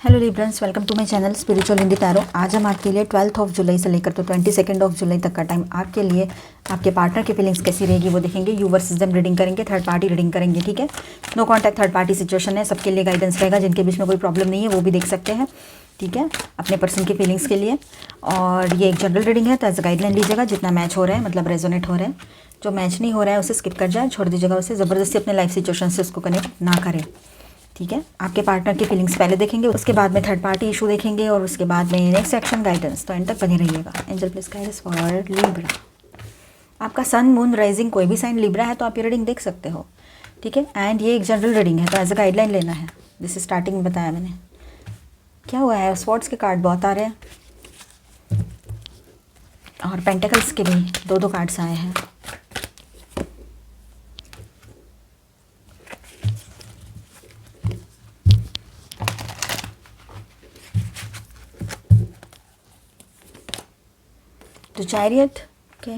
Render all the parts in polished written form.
Hello librans, welcome to my channel spiritual Hindi tarot. आज हम आपके लिए 12 जुलाई से लेकर तो 22 जुलाई तक का टाइम आपके लिए आपके पार्टनर की फीलिंग्स कैसी रहेगी वो देखेंगे। यू वर्सेस देम रीडिंग करेंगे, थर्ड पार्टी रीडिंग करेंगे, ठीक है। No contact third party situation है, सबके लिए गाइडेंस रहेगा। जिनके बीच में कोई प्रॉब्लम नहीं है वो भी देख सकते हैं, ठीक है, अपने पर्सन की फीलिंग्स के लिए। और ये एक जनरल रीडिंग है तो एज गाइडलाइन लीजिएगा। जितना मैच हो रहा है मतलब रेजोनेट हो रहा है, जो मैच नहीं हो रहा है उसे स्किप कर जाए, छोड़ दीजिएगा उसे। ज़बरदस्ती अपने लाइफ सिचुएशन से उसको कनेक्ट ना करें, ठीक है। आपके पार्टनर की फीलिंग्स पहले देखेंगे, उसके बाद में थर्ड पार्टी इशू देखेंगे और उसके बाद में नेक्स्ट एक्शन गाइडेंस। तो एंड तक बने रहिएगा। Angel please guide us for Libra. आपका सन मून राइजिंग कोई भी साइन लिब्रा है तो आप ये रीडिंग देख सकते हो, ठीक है। एंड ये एक जनरल रीडिंग है तो एज अ गाइडलाइन लेना है। जैसे स्टार्टिंग में बताया मैंने। क्या हुआ है, स्वॉर्ड्स के कार्ड बहुत आ रहे हैं और पेंटिकल्स के भी दो कार्ड्स आए हैं। तो चैरियट के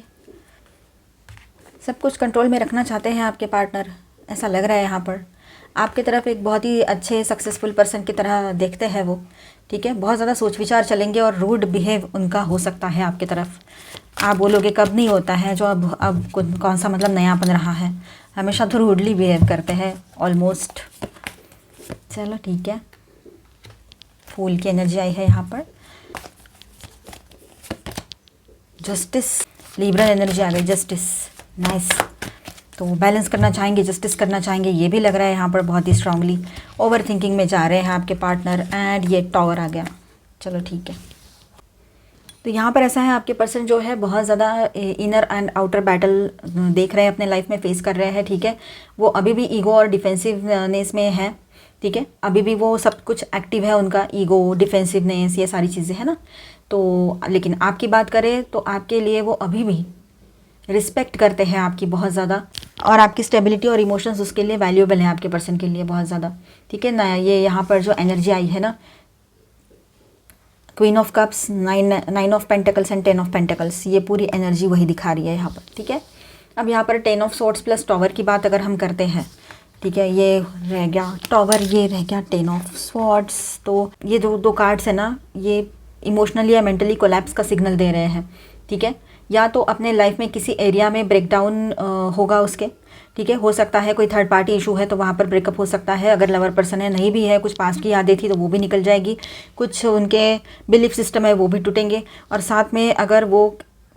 सब कुछ कंट्रोल में रखना चाहते हैं आपके पार्टनर, ऐसा लग रहा है यहाँ पर। आपकी तरफ एक बहुत ही अच्छे सक्सेसफुल पर्सन की तरह देखते हैं वो, ठीक है। बहुत ज़्यादा सोच विचार चलेंगे और रूड बिहेव उनका हो सकता है आपकी तरफ। आप बोलोगे कब नहीं होता है, जो अब कौन सा मतलब नयापन रहा है, हमेशा तो रूडली बिहेव करते हैं ऑलमोस्ट। चलो ठीक है, फूल की एनर्जी आई है यहाँ पर। जस्टिस, लिब्रल एनर्जी आ गई, जस्टिस, नाइस। तो बैलेंस करना चाहेंगे, जस्टिस करना चाहेंगे, ये भी लग रहा है यहाँ पर बहुत ही स्ट्रांगली। ओवर थिंकिंग में जा रहे हैं आपके पार्टनर। एंड ये टॉवर आ गया, चलो ठीक है। तो यहाँ पर ऐसा है, आपके पर्सन जो है बहुत ज़्यादा इनर एंड आउटर बैटल देख रहे हैं, अपने लाइफ में फेस कर रहे हैं, ठीक है। वो अभी भी ईगो और डिफेंसिवनेस में है, ठीक है। अभी भी वो सब कुछ एक्टिव है उनका, ईगो, डिफेंसिवनेस, ये सारी चीज़ें है ना। तो लेकिन आपकी बात करें तो आपके लिए वो अभी भी रिस्पेक्ट करते हैं आपकी बहुत ज़्यादा, और आपकी स्टेबिलिटी और इमोशंस उसके लिए वैल्यूएबल है आपके पर्सन के लिए बहुत ज़्यादा, ठीक है ना। ये यहाँ पर जो एनर्जी आई है ना, queen of cups, nine of pentacles and 10 of pentacles, ये पूरी एनर्जी वही दिखा रही है यहाँ पर, ठीक है। अब यहाँ पर 10 ऑफ स्वॉर्ड्स प्लस टॉवर की बात अगर हम करते हैं, ठीक है, ये रह गया टॉवर, ये रह गया 10 ऑफ स्वॉर्ड्स। तो ये जो दो कार्ड्स है ना, ये इमोशनली या मेंटली कोलैप्स का सिग्नल दे रहे हैं, ठीक है। या तो अपने लाइफ में किसी एरिया में ब्रेकडाउन होगा उसके, ठीक है। हो सकता है कोई थर्ड पार्टी इशू है तो वहाँ पर ब्रेकअप हो सकता है। अगर लवर पर्सन है, नहीं भी है, कुछ पास्ट की यादें थी तो वो भी निकल जाएगी। कुछ उनके बिलीफ सिस्टम है वो भी टूटेंगे। और साथ में अगर वो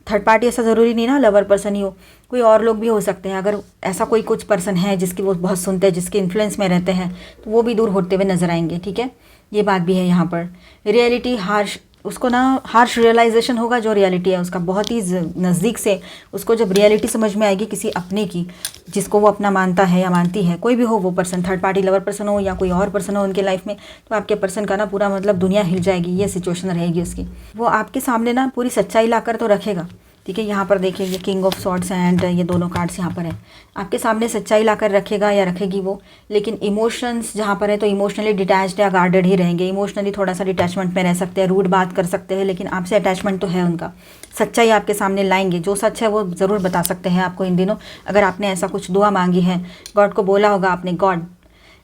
थर्ड पार्टी, ऐसा ज़रूरी नहीं ना लवर पर्सन ही हो, कोई और लोग भी हो सकते हैं। अगर ऐसा कोई कुछ पर्सन है जिसकी वो बहुत सुनते हैं, जिसके इन्फ्लुएंस में रहते हैं, तो वो भी दूर होते हुए नजर आएंगे, ठीक है। ये बात भी है यहाँ पर। रियलिटी हार्श, उसको ना हार्श रियलाइजेशन होगा, जो रियलिटी है उसका बहुत ही नज़दीक से उसको जब रियलिटी समझ में आएगी किसी अपने की, जिसको वो अपना मानता है या मानती है, कोई भी हो वो person, third party lover person हो या कोई और पर्सन हो उनके लाइफ में, तो आपके पर्सन का ना पूरा मतलब दुनिया हिल जाएगी, ये सिचुएशन रहेगी उसकी। वो आपके सामने ना पूरी सच्चाई लाकर तो रखेगा, ठीक है। यहाँ पर देखिए ये किंग ऑफ स्वॉर्ड्स एंड ये दोनों कार्ड्स यहाँ पर है। आपके सामने सच्चाई लाकर रखेगा या रखेगी वो, लेकिन इमोशंस जहाँ पर है तो इमोशनली डिटैच्ड या गार्डेड ही रहेंगे। इमोशनली थोड़ा सा डिटैचमेंट में रह सकते हैं, रूड बात कर सकते हैं, लेकिन आपसे अटैचमेंट तो है उनका। सच्चाई आपके सामने लाएंगे, जो सच है वो ज़रूर बता सकते हैं आपको इन दिनों। अगर आपने ऐसा कुछ दुआ मांगी है, गॉड को बोला होगा आपने, गॉड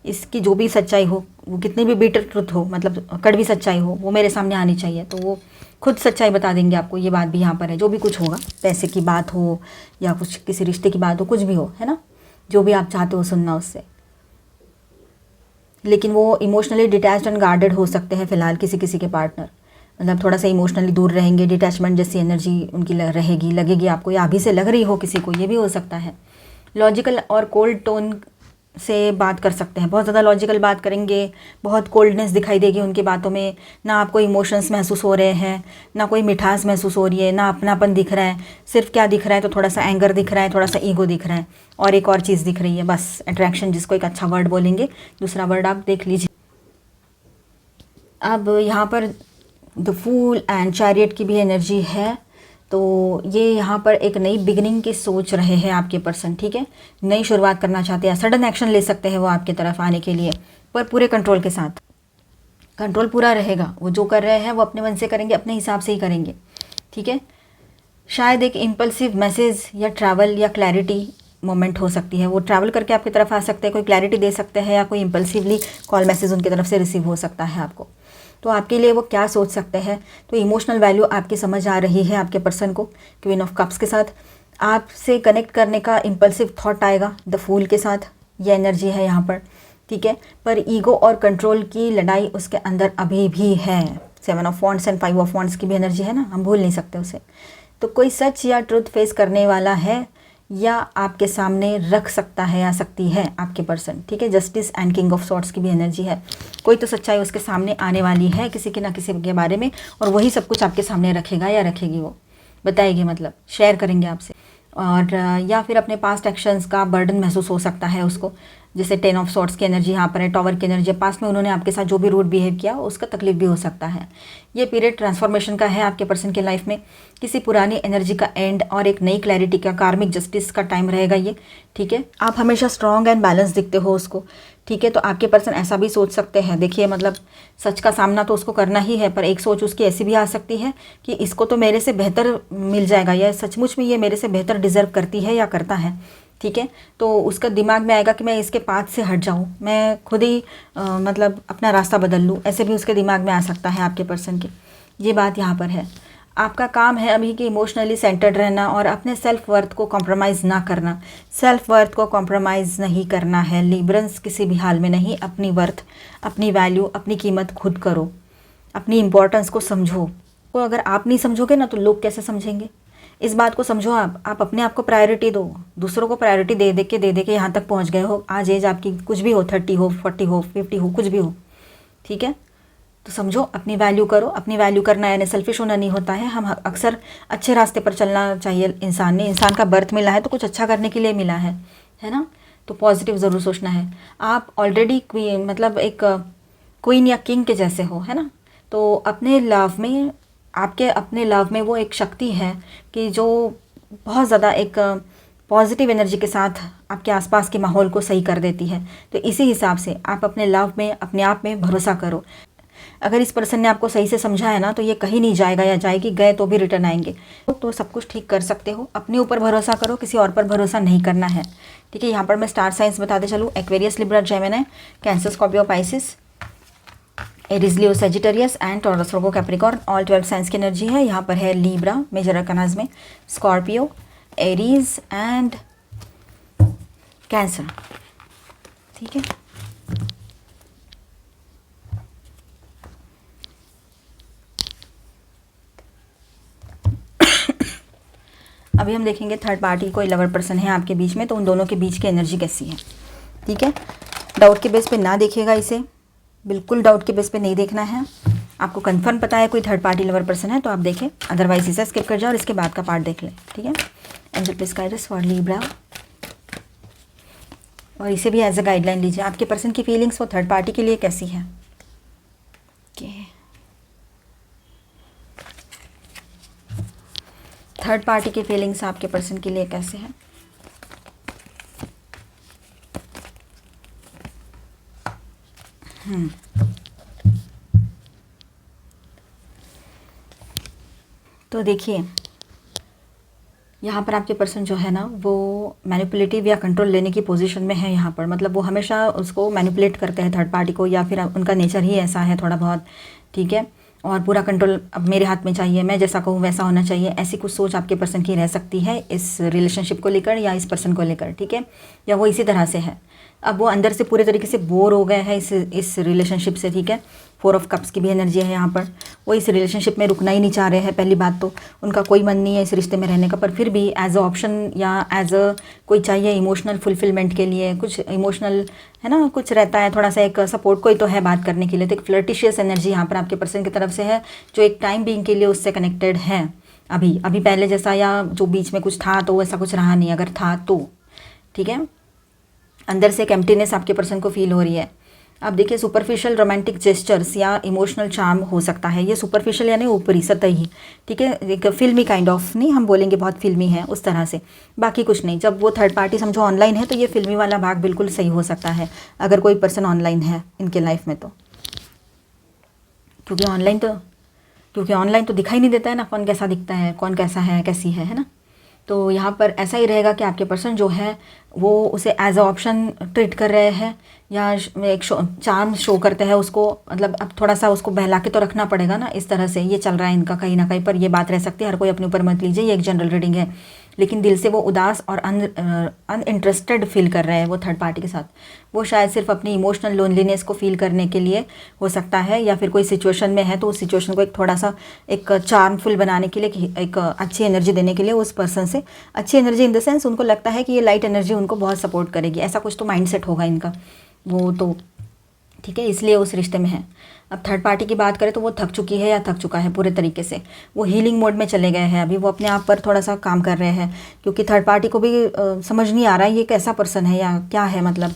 इसकी जो भी सच्चाई हो, वो कितनी भी बिटर ट्रुथ हो, मतलब कड़वी सच्चाई हो, वो मेरे सामने आनी चाहिए, तो वो खुद सच्चाई बता देंगे आपको। ये बात भी यहाँ पर है। जो भी कुछ होगा, पैसे की बात हो या कुछ किसी रिश्ते की बात हो, कुछ भी हो, है ना, जो भी आप चाहते हो सुनना उससे। लेकिन वो इमोशनली डिटैच्ड एंड गार्डेड हो सकते हैं फिलहाल किसी किसी के पार्टनर, मतलब थोड़ा सा इमोशनली दूर रहेंगे, डिटैचमेंट जैसी एनर्जी उनकी रहेगी, लगेगी आपको, या अभी से लग रही हो किसी को, ये भी हो सकता है। लॉजिकल और कोल्ड टोन से बात कर सकते हैं, बहुत ज़्यादा लॉजिकल बात करेंगे, बहुत कोल्डनेस दिखाई देगी उनकी बातों में। ना आपको इमोशंस महसूस हो रहे हैं, ना कोई मिठास महसूस हो रही है, ना अपनापन दिख रहा है। सिर्फ क्या दिख रहा है, तो थोड़ा सा एंगर दिख रहा है, थोड़ा सा ईगो दिख रहा है, और एक और चीज़ दिख रही है बस, अट्रैक्शन, जिसको एक अच्छा वर्ड बोलेंगे। दूसरा वर्ड आप देख लीजिए। अब यहाँ पर द फूल एंड चैरियट की भी एनर्जी है, तो ये यहाँ पर एक नई बिगिनिंग की सोच रहे हैं आपके पर्सन, ठीक है। नई शुरुआत करना चाहते हैं, सडन एक्शन ले सकते हैं वो आपके तरफ आने के लिए, पर पूरे कंट्रोल के साथ। कंट्रोल पूरा रहेगा, वो जो कर रहे हैं वो अपने मन से करेंगे, अपने हिसाब से ही करेंगे, ठीक है। शायद एक इम्पल्सिव मैसेज या ट्रैवल या क्लैरिटी मोमेंट हो सकती है, वो ट्रैवल करके आपकी तरफ आ सकते हैं, कोई क्लैरिटी दे सकते हैं या कोई इम्पल्सिवली कॉल मैसेज उनकी तरफ से रिसीव हो सकता है आपको। तो आपके लिए वो क्या सोच सकते हैं, तो इमोशनल वैल्यू आपकी समझ आ रही है आपके पर्सन को। क्वीन ऑफ कप्स के साथ आपसे कनेक्ट करने का इम्पल्सिव थॉट आएगा द फूल के साथ, ये एनर्जी है यहाँ पर, ठीक है। पर ईगो और कंट्रोल की लड़ाई उसके अंदर अभी भी है। 7 of wands and 5 of wands की भी एनर्जी है ना, हम भूल नहीं सकते उसे। तो कोई सच या ट्रुथ फेस करने वाला है या आपके सामने रख सकता है या सकती है आपके पर्सन, ठीक है। Justice and king of swords की भी एनर्जी है। कोई तो सच्चाई उसके सामने आने वाली है किसी के ना किसी के बारे में, और वही सब कुछ आपके सामने रखेगा या रखेगी, वो बताएगी, मतलब शेयर करेंगे आपसे। और या फिर अपने पास्ट एक्शंस का बर्डन महसूस हो सकता है उसको, जैसे 10 ऑफ सॉर्ड्स की एनर्जी यहाँ पर है, टॉवर की एनर्जी, पास्ट में उन्होंने आपके साथ जो भी रूड बिहेव किया उसका तकलीफ भी हो सकता है। ये पीरियड ट्रांसफॉर्मेशन का है आपके पर्सन के लाइफ में, किसी पुरानी एनर्जी का एंड और एक नई क्लैरिटी का, कार्मिक जस्टिस का टाइम रहेगा ये, ठीक है। आप हमेशा स्ट्रॉन्ग एंड बैलेंस दिखते हो उसको, ठीक है। तो आपके पर्सन ऐसा भी सोच सकते हैं, देखिए मतलब सच का सामना तो उसको करना ही है, पर एक सोच उसकी ऐसी भी आ सकती है कि इसको तो मेरे से बेहतर मिल जाएगा, या सचमुच में ये मेरे से बेहतर डिज़र्व करती है या करता है, ठीक है। तो उसका दिमाग में आएगा कि मैं इसके पाथ से हट जाऊँ, मैं खुद ही मतलब अपना रास्ता बदल लूँ, ऐसे भी उसके दिमाग में आ सकता है आपके पर्सन के। ये बात यहाँ पर है। आपका काम है अभी कि इमोशनली सेंटर्ड रहना और अपने सेल्फ वर्थ को कॉम्प्रोमाइज़ ना करना। सेल्फ वर्थ को कॉम्प्रोमाइज़ नहीं करना है लिब्रंस, किसी भी हाल में नहीं। अपनी वर्थ, अपनी वैल्यू, अपनी कीमत खुद करो, अपनी इम्पोर्टेंस को समझो। तो अगर आप नहीं समझोगे ना तो लोग कैसे समझेंगे, इस बात को समझो। आप अपने आप को प्रायोरिटी दो, दूसरों को प्रायोरिटी दे दे के यहाँ तक पहुँच गए हो। आज एज आपकी कुछ भी हो, 30 हो, 40 हो, 50 हो, कुछ भी हो, ठीक है। तो समझो, अपनी वैल्यू करो। अपनी वैल्यू करना यानी सेल्फिश होना नहीं होता है। हम अक्सर अच्छे रास्ते पर चलना चाहिए इंसान का बर्थ मिला है तो कुछ अच्छा करने के लिए मिला है ना। तो पॉजिटिव ज़रूर सोचना है। आप ऑलरेडी मतलब एक क्वीन या किंग के जैसे हो, है ना। तो अपने लव में, आपके अपने लव में वो एक शक्ति है कि जो बहुत ज़्यादा एक पॉजिटिव एनर्जी के साथ आपके आसपास के माहौल को सही कर देती है। तो इसी हिसाब से आप अपने लव में, अपने आप में भरोसा करो। अगर इस पर्सन ने आपको सही से समझा है ना तो ये कहीं नहीं जाएगा या जाएगी, गए तो भी रिटर्न आएंगे। तो सब कुछ ठीक कर सकते हो। अपने ऊपर भरोसा करो, किसी और पर भरोसा नहीं करना है, ठीक है। यहाँ पर मैं स्टार साइंस बताते चलूँ। Aquarius, Libra, Gemini, cancer, Scorpio, Pisces, Aries, Leo, Sagittarius and taurus, Virgo, Capricorn, all 12 science की एनर्जी है। यहाँ पर है लिब्रा मेजर अरकानाज में, स्कॉर्पियो, एरीज एंड कैंसर, ठीक है। अभी हम देखेंगे थर्ड पार्टी, कोई लवर पर्सन है आपके बीच में, तो उन दोनों के बीच की एनर्जी कैसी है, ठीक है। डाउट के बेस पे ना देखिएगा इसे, बिल्कुल डाउट के बेस पे नहीं देखना है। आपको कंफर्म पता है कोई थर्ड पार्टी लवर पर्सन है तो आप देखें, अदरवाइज इसे स्किप कर जाओ और इसके बाद का पार्ट देख लें, ठीक है। Angel please guide us for Libra, और इसे भी एज अ गाइडलाइन लीजिए। आपके पर्सन की फीलिंग्स वो थर्ड पार्टी के लिए कैसी है, थर्ड पार्टी की फीलिंग्स आपके पर्सन के लिए कैसे हैं। तो देखिए यहाँ पर आपके पर्सन जो है ना वो मैनिपुलेटिव या कंट्रोल लेने की पोजीशन में है यहाँ पर। मतलब वो हमेशा उसको मैनिपुलेट करते हैं थर्ड पार्टी को, या फिर उनका नेचर ही ऐसा है थोड़ा बहुत, ठीक है। और पूरा कंट्रोल अब मेरे हाथ में चाहिए, मैं जैसा कहूँ वैसा होना चाहिए, ऐसी कुछ सोच आपके पर्सन की रह सकती है इस रिलेशनशिप को लेकर या इस पर्सन को लेकर, ठीक है। या वो इसी तरह से है, अब वो अंदर से पूरे तरीके से बोर हो गए हैं इस रिलेशनशिप से, ठीक है। 4 ऑफ कप्स की भी एनर्जी है यहाँ पर। वो इस रिलेशनशिप में रुकना ही नहीं चाह रहे हैं। पहली बात तो उनका कोई मन नहीं है इस रिश्ते में रहने का, पर फिर भी एज अ ऑप्शन या एज अ कोई चाहिए इमोशनल फुलफिलमेंट के लिए, कुछ इमोशनल है ना, कुछ रहता है थोड़ा सा, एक सपोर्ट कोई तो है बात करने के लिए। तो एक फ्लर्टिशियस एनर्जी यहाँ पर आपके पर्सन की तरफ से है, जो एक टाइम बीइंग के लिए उससे कनेक्टेड है। अभी पहले जैसा या जो बीच में कुछ था तो ऐसा कुछ रहा नहीं, अगर था तो, ठीक है। अंदर से एक एम्प्टीनेस आपके पर्सन को फील हो रही है। अब देखिए सुपरफिशियल रोमांटिक जेस्चर्स या इमोशनल चार्म हो सकता है। ये सुपरफिशियल यानी ऊपरी सतही, ठीक है। एक फिल्मी काइंड ऑफ नहीं, हम बोलेंगे बहुत फिल्मी है उस तरह से, बाकी कुछ नहीं। जब वो थर्ड पार्टी समझो ऑनलाइन है तो ये फिल्मी वाला भाग बिल्कुल सही हो सकता है अगर कोई पर्सन ऑनलाइन है इनके लाइफ में तो, क्योंकि ऑनलाइन तो दिखाई नहीं देता है ना कौन कैसा दिखता है, कौन कैसा है, कैसी है ना। तो यहाँ पर ऐसा ही रहेगा कि आपके पर्सन जो है वो उसे एज अ ऑप्शन ट्रीट कर रहे हैं, या एक चार्म शो करते हैं उसको, मतलब अब थोड़ा सा उसको बहला के तो रखना पड़ेगा ना, इस तरह से ये चल रहा है इनका कहीं ना कहीं पर। ये बात रह सकती है, हर कोई अपने ऊपर मत लीजिए, ये एक जनरल रीडिंग है। लेकिन दिल से वो उदास और अनइंटरेस्टेड फील कर रहे हैं वो थर्ड पार्टी के साथ। वो शायद सिर्फ अपनी इमोशनल लोनलीनेस को फील करने के लिए हो सकता है, या फिर कोई सिचुएशन में है तो उस सिचुएशन को एक थोड़ा सा एक चार्मफुल बनाने के लिए, एक अच्छी एनर्जी देने के लिए उस पर्सन से, अच्छी एनर्जी इन द सेंस उनको लगता है कि ये लाइट एनर्जी उनको बहुत सपोर्ट करेगी, ऐसा कुछ तो माइंडसेट होगा इनका वो तो, ठीक है, इसलिए उस रिश्ते में है। अब थर्ड पार्टी की बात करें तो वो थक चुकी है या थक चुका है पूरे तरीके से, वो हीलिंग मोड में चले गए हैं, अभी वो अपने आप पर थोड़ा सा काम कर रहे हैं, क्योंकि थर्ड पार्टी को भी समझ नहीं आ रहा है ये कैसा पर्सन है या क्या है, मतलब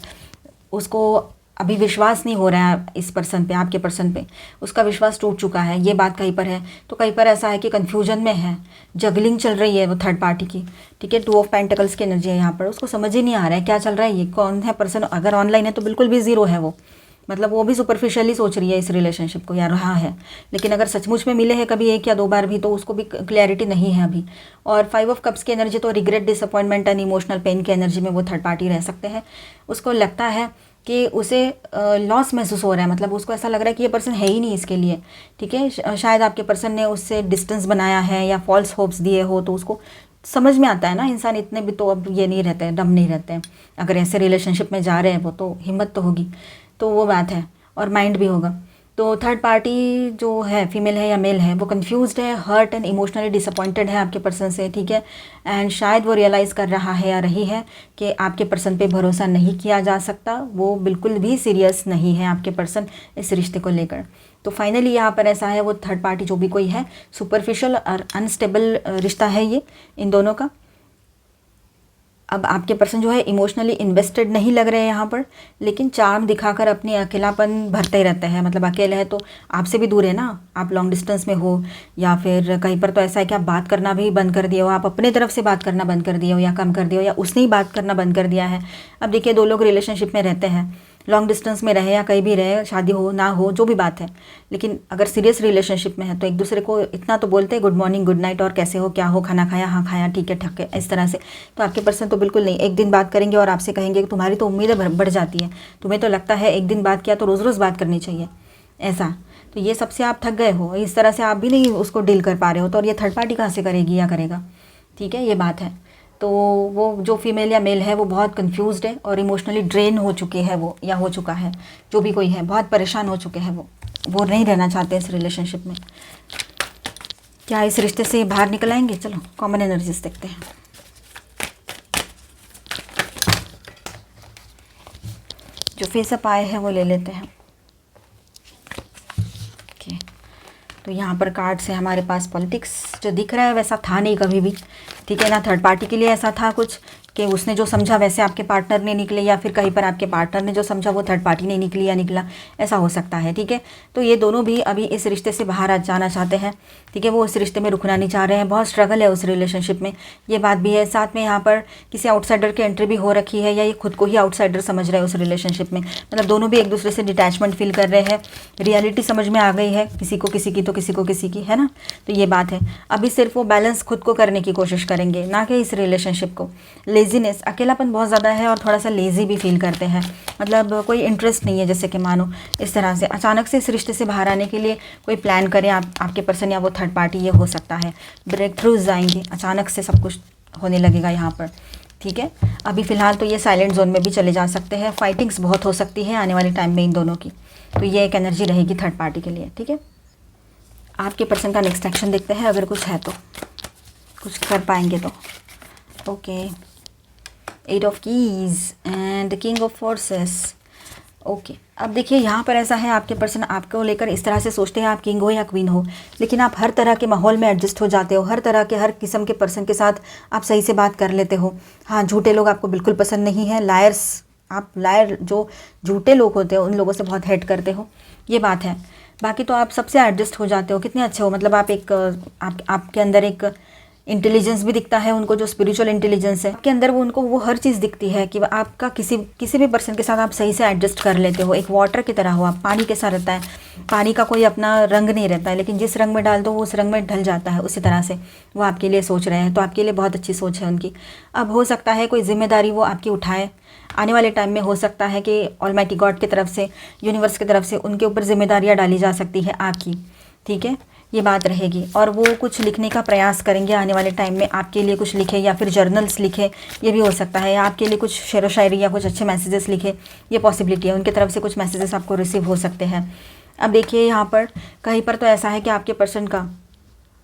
उसको अभी विश्वास नहीं हो रहा है इस पर्सन पे, आपके पर्सन पे उसका विश्वास टूट चुका है, ये बात कहीं पर है। तो कहीं पर ऐसा है कि कन्फ्यूजन में है, जगलिंग चल रही है वो थर्ड पार्टी की, ठीक है। 2 ऑफ पेंटिकल्स की एनर्जी है यहाँ पर, उसको समझ ही नहीं आ रहा है क्या चल रहा है, ये कौन है पर्सन। अगर ऑनलाइन है तो बिल्कुल भी ज़ीरो है वो, मतलब वो भी सुपरफिशियली सोच रही है इस रिलेशनशिप को, या रहा है। लेकिन अगर सचमुच में मिले हैं कभी 1 या 2 बार भी तो उसको भी क्लैरिटी नहीं है अभी। और 5 ऑफ कप्स की एनर्जी तो regret, disappointment and emotional pain की एनर्जी में वो थर्ड पार्टी रह सकते हैं। उसको लगता है कि उसे लॉस महसूस हो रहा है, मतलब उसको ऐसा लग रहा है कि ये पर्सन है ही नहीं इसके लिए, ठीक है। शायद आपके पर्सन ने उससे डिस्टेंस बनाया है या फॉल्स होप्स दिए हो, तो उसको समझ में आता है ना, इंसान इतने भी तो अब ये नहीं रहते हैं, दम नहीं रहते हैं। अगर ऐसे रिलेशनशिप में जा रहे हैं वो तो हिम्मत तो होगी, तो वो बात है, और माइंड भी होगा। तो थर्ड पार्टी जो है, फीमेल है या मेल है, वो कंफ्यूज्ड है, हर्ट एंड इमोशनली डिसअपॉइंटेड है आपके पर्सन से, ठीक है। एंड शायद वो रियलाइज़ कर रहा है या रही है कि आपके पर्सन पे भरोसा नहीं किया जा सकता, वो बिल्कुल भी सीरियस नहीं है आपके पर्सन इस रिश्ते को लेकर। तो फाइनली यहाँ पर ऐसा है, वो थर्ड पार्टी जो भी कोई है, सुपरफिशियल और अनस्टेबल रिश्ता है ये इन दोनों का। अब आपके पर्सन जो है इमोशनली इन्वेस्टेड नहीं लग रहे हैं यहाँ पर, लेकिन चार्म दिखाकर अपनी अकेलापन भरते ही रहते हैं। मतलब अकेले है तो आपसे भी दूर है ना, आप लॉन्ग डिस्टेंस में हो, या फिर कहीं पर तो ऐसा है कि आप बात करना भी बंद कर दिए हो, आप अपने तरफ से बात करना बंद कर दिए हो या कम कर दिए हो, या उसने ही बात करना बंद कर दिया है। अब देखिए 2 लोग रिलेशनशिप में रहते हैं, लॉन्ग डिस्टेंस में रहे या कहीं भी रहे, शादी हो ना हो जो भी बात है, लेकिन अगर सीरियस रिलेशनशिप में है तो एक दूसरे को इतना तो बोलते हैं, गुड मॉर्निंग, गुड नाइट, और कैसे हो, क्या हो, खाना खाया, हाँ खाया, ठीक है, ठक है, इस तरह से। तो आपके पर्सन तो बिल्कुल नहीं, एक दिन बात करेंगे और आपसे कहेंगे कि तुम्हारी तो उम्मीदें बढ़ जाती है, तुम्हें तो लगता है एक दिन बात किया तो रोज़ रोज़ बात करनी चाहिए, ऐसा। तो ये सबसे आप थक गए हो, इस तरह से आप भी नहीं उसको डील कर पा रहे हो, तो और ये थर्ड पार्टी कहाँ से करेगी या करेगा, ठीक है, ये बात है। तो वो जो फीमेल या मेल है वो बहुत कंफ्यूज्ड है और इमोशनली ड्रेन हो चुकी है वो, या हो चुका है, जो भी कोई है बहुत परेशान हो चुके हैं वो नहीं रहना चाहते इस रिलेशनशिप में। क्या इस रिश्ते से बाहर निकल आएंगे? चलो कॉमन एनर्जीज देखते हैं। जो फेस अप आए हैं वो ले लेते हैं। ओके, तो यहाँ पर कार्ड से हमारे पास पॉलिटिक्स जो दिख रहा है वैसा था नहीं कभी भी, ठीक है ना। थर्ड पार्टी के लिए ऐसा था कुछ कि उसने जो समझा वैसे आपके पार्टनर ने निकले, या फिर कहीं पर आपके पार्टनर ने जो समझा वो थर्ड पार्टी नहीं निकली या निकला, ऐसा हो सकता है, ठीक है। तो ये दोनों भी अभी इस रिश्ते से बाहर आ जाना चाहते हैं, ठीक है। वो इस रिश्ते में रुकना नहीं चाह रहे हैं, बहुत स्ट्रगल है उस रिलेशनशिप में, ये बात भी है। साथ में यहाँ पर किसी आउटसाइडर की एंट्री भी हो रखी है, या ये खुद को ही आउटसाइडर समझ रहे हैं उस रिलेशनशिप में, मतलब दोनों भी एक दूसरे से डिटैचमेंट फील कर रहे हैं, रियलिटी समझ में आ गई है, किसी को किसी की तो किसी को किसी की, है ना। तो ये बात है, अभी सिर्फ वो बैलेंस खुद को करने की कोशिश करेंगे, ना कि इस रिलेशनशिप को। लेजीनेस, अकेलापन बहुत ज़्यादा है और थोड़ा सा लेज़ी भी फील करते हैं, मतलब कोई इंटरेस्ट नहीं है, जैसे कि मानो इस तरह से अचानक से इस रिश्ते से बाहर आने के लिए कोई प्लान करें आपके पर्सन या वो थर्ड पार्टी, ये हो सकता है। ब्रेक थ्रूज आएंगे, अचानक से सब कुछ होने लगेगा यहाँ पर, ठीक है। अभी फ़िलहाल तो ये साइलेंट जोन में भी चले जा सकते हैं, फाइटिंग्स बहुत हो सकती है आने वाले टाइम में इन दोनों की, तो ये एक एनर्जी रहेगी थर्ड पार्टी के लिए, ठीक है। आपके पर्सन का नेक्स्ट एक्शन देखते हैं, अगर कुछ है तो, कुछ कर पाएंगे तो। Okay, 8 of keys and king of forces. Okay, अब देखिए यहाँ पर ऐसा है, आपके पर्सन आपको लेकर इस तरह से सोचते हैं, आप किंग हो या क्वीन हो, लेकिन आप हर तरह के माहौल में एडजस्ट हो जाते हो, हर तरह के हर किस्म के पर्सन के साथ आप सही से बात कर लेते हो। हाँ, झूठे लोग आपको बिल्कुल पसंद नहीं है, लायर्स, आप लायर जो झूठे लोग होते हो उन लोगों से बहुत हेट करते हो, ये बात है। बाकी तो आप सबसे एडजस्ट हो जाते हो, कितने अच्छे हो, मतलब आप एक आपके अंदर एक इंटेलिजेंस भी दिखता है उनको, जो स्पिरिचुअल इंटेलिजेंस है आपके अंदर, वो उनको वो हर चीज़ दिखती है कि आपका किसी भी पर्सन के साथ आप सही से एडजस्ट कर लेते हो। एक वाटर की तरह हो आप, पानी कैसा रहता है, पानी का कोई अपना रंग नहीं रहता है, लेकिन जिस रंग में डाल दो वो उस रंग में ढल जाता है, उसी तरह से वो आपके लिए सोच रहे हैं। तो आपके लिए बहुत अच्छी सोच है उनकी। अब हो सकता है कोई जिम्मेदारी वो आपकी उठाए आने वाले टाइम में, हो सकता है कि ऑलमाइटी गॉड की तरफ से, यूनिवर्स की तरफ से उनके ऊपर जिम्मेदारियाँ डाली जा सकती है आपकी, ठीक है, ये बात रहेगी। और वो कुछ लिखने का प्रयास करेंगे आने वाले टाइम में, आपके लिए कुछ लिखे या फिर जर्नल्स लिखे, ये भी हो सकता है, या आपके लिए कुछ शेरो शायरी या कुछ अच्छे मैसेजेस लिखे, ये पॉसिबिलिटी है। उनकी तरफ से कुछ मैसेजेस आपको रिसीव हो सकते हैं। अब देखिए यहाँ पर कहीं पर तो ऐसा है कि आपके पर्सन का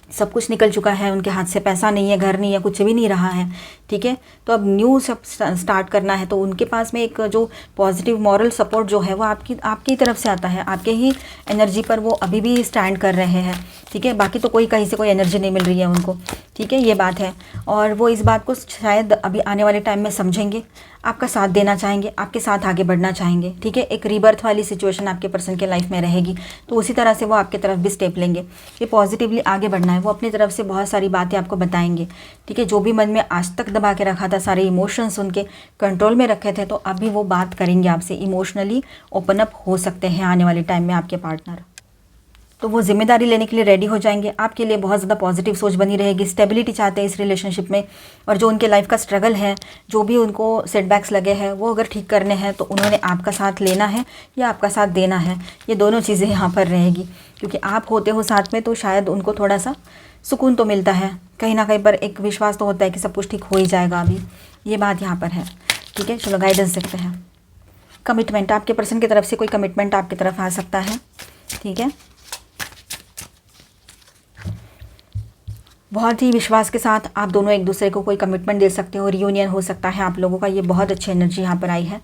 सब कुछ निकल चुका है, उनके हाथ से पैसा नहीं है, घर नहीं है, कुछ भी नहीं रहा है, ठीक है। तो अब न्यू सब स्टार्ट करना है, तो उनके पास में एक जो पॉजिटिव मॉरल सपोर्ट जो है वो आपकी तरफ से आता है, आपके ही एनर्जी पर वो अभी भी स्टैंड कर रहे हैं, ठीक है। बाकी तो कोई कहीं से कोई एनर्जी नहीं मिल रही है उनको, ठीक है, ये बात है। और वो इस बात को शायद अभी आने वाले टाइम में समझेंगे, आपका साथ देना चाहेंगे, आपके साथ आगे बढ़ना चाहेंगे, ठीक है। एक रीबर्थ वाली सिचुएशन आपके पर्सन के लाइफ में रहेगी, तो उसी तरह से वो आपकी तरफ भी स्टेप लेंगे। ये पॉजिटिवली आगे बढ़ना है, वो अपनी तरफ से बहुत सारी बातें आपको बताएंगे, ठीक है। जो भी मन में आज तक दबा के रखा था, सारे इमोशंस उनके कंट्रोल में रखे थे, तो अभी वो बात करेंगे आपसे, इमोशनली ओपन अप हो सकते हैं आने वाले टाइम में आपके पार्टनर। तो वो जिम्मेदारी लेने के लिए रेडी हो जाएंगे, आपके लिए बहुत ज़्यादा पॉजिटिव सोच बनी रहेगी, स्टेबिलिटी चाहते हैं इस रिलेशनशिप में। और जो उनके लाइफ का स्ट्रगल है, जो भी उनको सेटबैक्स लगे हैं, वो अगर ठीक करने हैं तो उन्होंने आपका साथ लेना है या आपका साथ देना है, ये दोनों चीज़ें यहाँ पर रहेगी। क्योंकि आप होते हो साथ में तो शायद उनको थोड़ा सा सुकून तो मिलता है, कहीं ना कहीं पर एक विश्वास तो होता है कि सब कुछ ठीक हो ही जाएगा अभी, ये बात यहाँ पर है, ठीक है। चलो गाइडेंस देखते हैं। कमिटमेंट, आपके पर्सन की तरफ से कोई कमिटमेंट आपकी तरफ आ सकता है, ठीक है। बहुत ही विश्वास के साथ आप दोनों एक दूसरे को कोई कमिटमेंट दे सकते हो, रियूनियन हो सकता है आप लोगों का, ये बहुत अच्छी एनर्जी यहाँ पर आई है।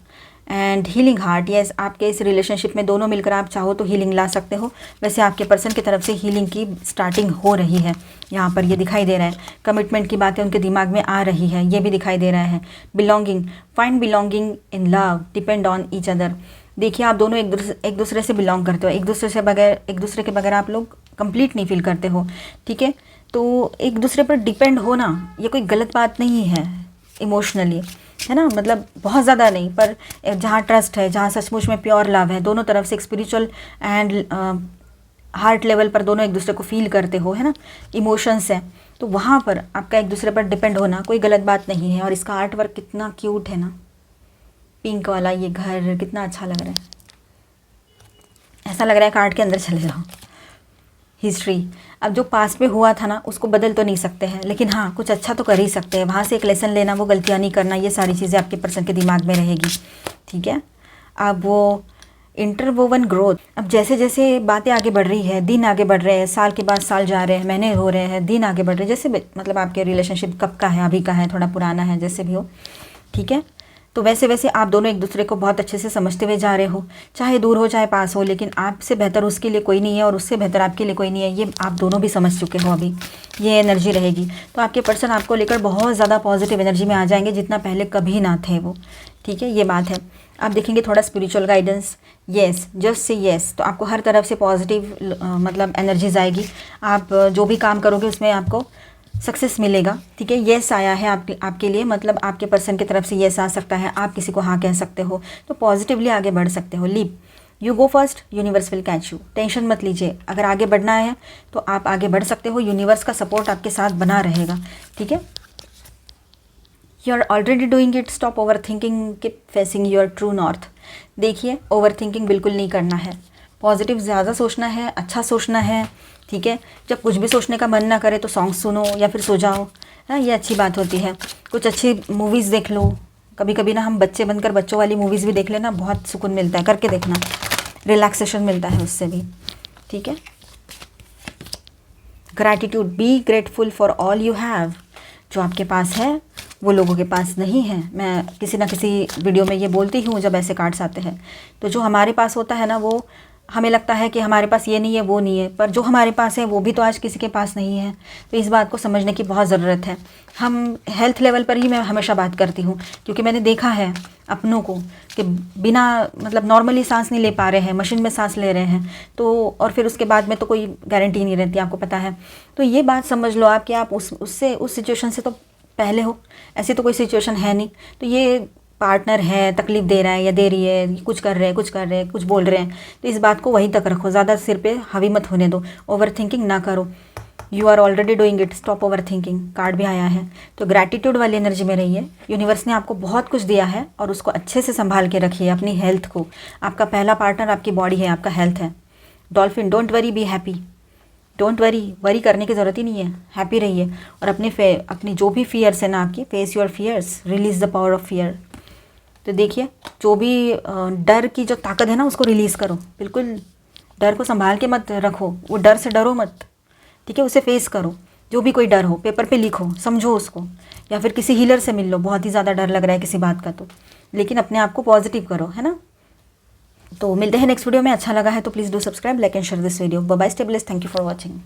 एंड हीलिंग हार्ट, यस, आपके इस रिलेशनशिप में दोनों मिलकर आप चाहो तो हीलिंग ला सकते हो। वैसे आपके पर्सन की तरफ से हीलिंग की स्टार्टिंग हो रही है, यहाँ पर ये दिखाई दे रहा है। कमिटमेंट की बातें उनके दिमाग में आ रही है, ये भी दिखाई दे रहा है। Belonging, find belonging in love, depend on each other. देखिए आप दोनों एक दूसरे से बिलोंग करते हो, एक दूसरे के बगैर आप लोग कंप्लीट नहीं फील करते हो, ठीक है। तो एक दूसरे पर डिपेंड होना ये कोई गलत बात नहीं है इमोशनली, है ना, मतलब बहुत ज़्यादा नहीं, पर जहाँ ट्रस्ट है, जहाँ सचमुच में प्योर लव है, दोनों तरफ से एक स्पिरिचुअल एंड हार्ट लेवल पर दोनों एक दूसरे को फील करते हो, है ना, इमोशंस है, तो वहाँ पर आपका एक दूसरे पर डिपेंड होना कोई गलत बात नहीं है। और इसका आर्ट वर्क कितना क्यूट है ना, पिंक वाला ये घर कितना अच्छा लग रहा है, ऐसा लग रहा है कार्ड के अंदर चले जाओ। हिस्ट्री, अब जो पास्ट में हुआ था ना उसको बदल तो नहीं सकते हैं, लेकिन हाँ कुछ अच्छा तो कर ही सकते हैं, वहाँ से एक लेसन लेना, वो गलतियाँ नहीं करना, ये सारी चीज़ें आपके पर्सन के दिमाग में रहेगी, ठीक है। अब वो इंटरवोवन ग्रोथ, अब जैसे जैसे बातें आगे बढ़ रही है, दिन आगे बढ़ रहे हैं, साल के बाद साल जा रहे हैं, महीने हो रहे हैं, दिन आगे बढ़ रहे हैं, जैसे मतलब आपके रिलेशनशिप कब का है, अभी का है, थोड़ा पुराना है, जैसे भी हो, ठीक है। तो वैसे वैसे आप दोनों एक दूसरे को बहुत अच्छे से समझते हुए जा रहे हो, चाहे दूर हो चाहे पास हो, लेकिन आपसे बेहतर उसके लिए कोई नहीं है और उससे बेहतर आपके लिए कोई नहीं है, ये आप दोनों भी समझ चुके हो अभी, ये एनर्जी रहेगी। तो आपके पर्सन आपको लेकर बहुत ज़्यादा पॉजिटिव एनर्जी में आ जाएंगे, जितना पहले कभी ना थे वो, ठीक है, ये बात है। आप देखेंगे थोड़ा spiritual guidance, yes, just say yes, तो आपको हर तरफ से पॉजिटिव मतलब एनर्जीज आएगी, आप जो भी काम करोगे उसमें आपको सक्सेस मिलेगा, ठीक है। येस आया है आपके लिए, मतलब आपके पर्सन की तरफ से येस आ सकता है, आप किसी को हाँ कह सकते हो, तो पॉजिटिवली आगे बढ़ सकते हो। Leap, you go first, universe will catch you, tension मत लीजिए, अगर आगे बढ़ना है तो आप आगे बढ़ सकते हो, यूनिवर्स का सपोर्ट आपके साथ बना रहेगा, ठीक है। You are already doing it, stop over thinking, keep facing your true north. देखिए ओवर थिंकिंग बिल्कुल नहीं करना है, पॉजिटिव ज़्यादा सोचना है, अच्छा सोचना है, ठीक है। जब कुछ भी सोचने का मन ना करे तो सॉन्ग सुनो या फिर सो जाओ, है, ये अच्छी बात होती है। कुछ अच्छी मूवीज़ देख लो, कभी कभी ना हम बच्चे बनकर बच्चों वाली मूवीज़ भी देख लेना, बहुत सुकून मिलता है, करके देखना, रिलैक्सेशन मिलता है उससे भी, ठीक है। Gratitude, be grateful for all you have, जो आपके पास है वो लोगों के पास नहीं है। मैं किसी ना किसी वीडियो में ये बोलती हूँ जब ऐसे कार्ड्स आते हैं, तो जो हमारे पास होता है ना वो हमें लगता है कि हमारे पास ये नहीं है, वो नहीं है, पर जो हमारे पास है वो भी तो आज किसी के पास नहीं है। तो इस बात को समझने की बहुत ज़रूरत है। हम हेल्थ लेवल पर ही मैं हमेशा बात करती हूँ, क्योंकि मैंने देखा है अपनों को कि बिना मतलब नॉर्मली सांस नहीं ले पा रहे हैं, मशीन में सांस ले रहे हैं, तो और फिर उसके बाद में तो कोई गारंटी नहीं रहती, आपको पता है। तो ये बात समझ लो आप कि आप उस सिचुएशन से तो पहले हो। ऐसी तो कोई सिचुएशन है नहीं। तो ये पार्टनर है, तकलीफ़ दे रहा है या दे रही है, कुछ कर रहे हैं, कुछ बोल रहे हैं, तो इस बात को वहीं तक रखो, ज़्यादा सिर पे हावी मत होने दो, ओवर थिंकिंग ना करो। You are already doing it, stop over thinking. Card भी आया है, तो ग्रैटिट्यूड वाली एनर्जी में रहिए। यूनिवर्स ने आपको बहुत कुछ दिया है और उसको अच्छे से संभाल के रखिए, अपनी हेल्थ को। आपका पहला पार्टनर आपकी बॉडी है, आपका हेल्थ है। Dolphin, don't worry, be happy. Don't worry करने की ज़रूरत ही नहीं है, हैप्पी रहिए। और अपनी जो भी फियर्स है ना आपकी, face your fears, release the power of fear. तो देखिए, जो भी डर की जो ताकत है ना, उसको रिलीज़ करो। बिल्कुल डर को संभाल के मत रखो, वो डर से डरो मत, ठीक है। उसे फेस करो, जो भी कोई डर हो पेपर पे लिखो, समझो उसको, या फिर किसी हीलर से मिल लो, बहुत ही ज़्यादा डर लग रहा है किसी बात का तो। लेकिन अपने आप को पॉजिटिव करो, है ना। तो मिलते हैं नेक्स्ट वीडियो में। अच्छा लगा है तो please do subscribe, like and share this video. Bye bye, stay blessed, thank you for watching.